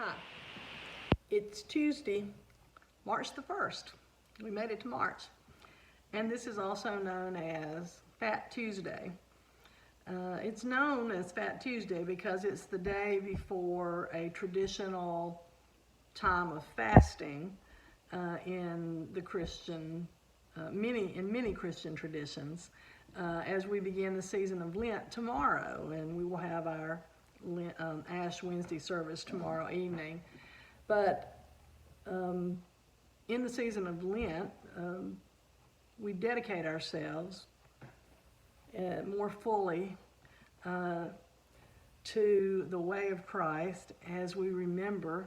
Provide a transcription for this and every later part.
Hi, it's Tuesday, March the 1st. We made it to March. And this is also known as Fat Tuesday. It's known as Fat Tuesday because it's the day before a traditional time of fasting in the Christian, many Christian traditions, as we begin the season of Lent tomorrow, and we will have our Ash Wednesday service tomorrow evening. But in the season of Lent, we dedicate ourselves more fully to the way of Christ as we remember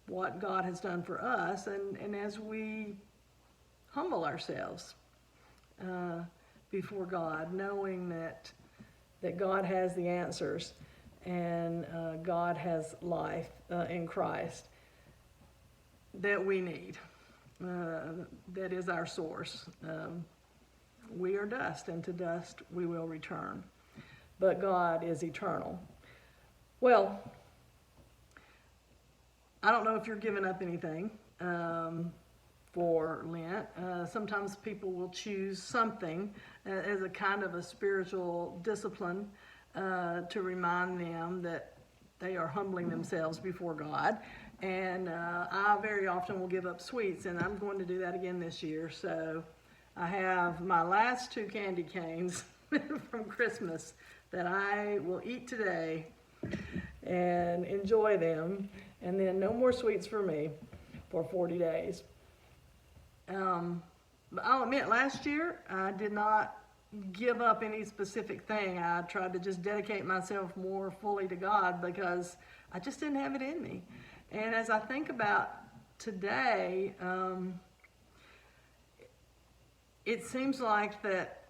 what God has done for us, and as we humble ourselves before God, knowing that God has the answers and God has life in Christ that we need. That is our source. We are dust, and to dust we will return. But God is eternal. Well, I don't know if you're giving up anything for Lent. Sometimes people will choose something as a kind of a spiritual discipline to remind them that they are humbling themselves before God. And I very often will give up sweets, and I'm going to do that again this year. So I have my last 2 candy canes from Christmas that I will eat today and enjoy them, and then no more sweets for me for 40 days. But I'll admit, last year I did not give up any specific thing. I tried to just dedicate myself more fully to God because I just didn't have it in me. And as I think about today, it seems like that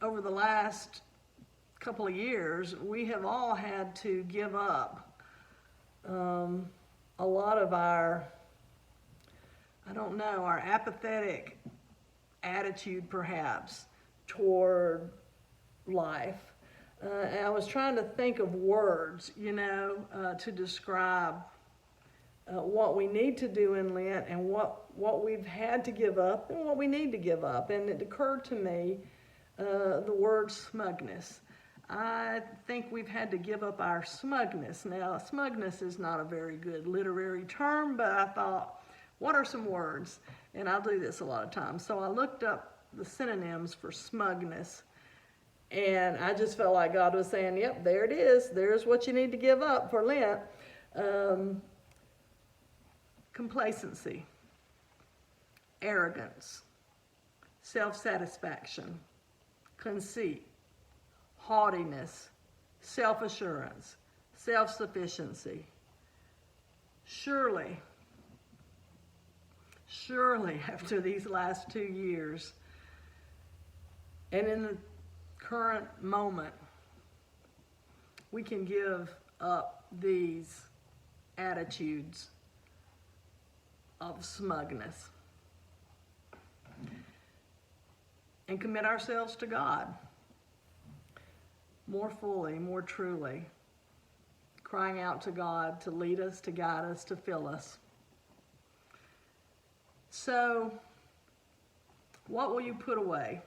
over the last couple of years, we have all had to give up a lot of our, our apathetic attitude perhaps toward life. And I was trying to think of words, to describe what we need to do in Lent and what we've had to give up and what we need to give up. And it occurred to me the word smugness. I think we've had to give up our smugness. Now, smugness is not a very good literary term, but I thought, what are some words? And I'll do this a lot of times. So I looked up the synonyms for smugness, and I just felt like God was saying, yep, there it is. There's what you need to give up for Lent. Complacency, arrogance, self-satisfaction, conceit, haughtiness, self-assurance, self-sufficiency. Surely, after these last 2 years, and in the current moment, we can give up these attitudes of smugness and commit ourselves to God more fully, more truly, crying out to God to lead us, to guide us, to fill us. So, what will you put away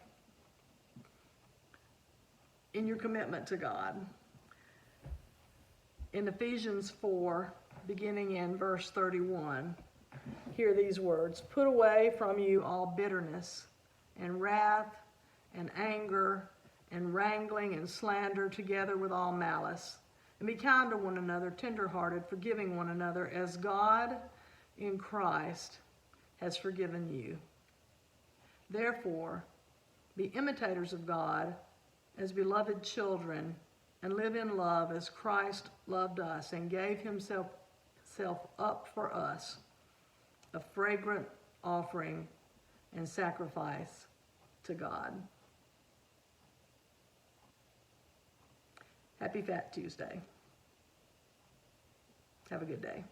in your commitment to God? In Ephesians 4, beginning in verse 31, hear these words: "Put away from you all bitterness and wrath and anger and wrangling and slander, together with all malice. And be kind to one another, tenderhearted, forgiving one another, as God in Christ has forgiven you. Therefore, be imitators of God as beloved children, and live in love as Christ loved us and gave himself up for us, a fragrant offering and sacrifice to God." Happy Fat Tuesday. Have a good day.